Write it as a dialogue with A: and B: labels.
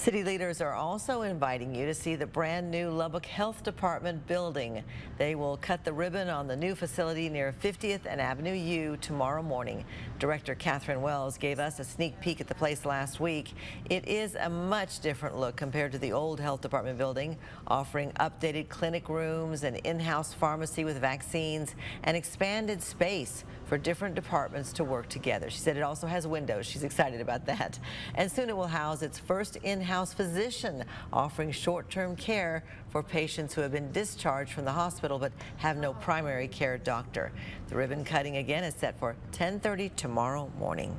A: City leaders are also inviting you to see the brand new Lubbock Health Department building. They will cut the ribbon on the new facility near 50th and Avenue U tomorrow morning. Director Catherine Wells gave us a sneak peek at the place last week. It is a much different look compared to the old health department building, offering updated clinic rooms, an in-house pharmacy with vaccines, and expanded space for different departments to work together. She said it also has windows. She's excited about that. And soon it will house its first in-house physician, offering short-term care for patients who have been discharged from the hospital but have no primary care doctor. The ribbon cutting again is set for 10:30 tomorrow morning.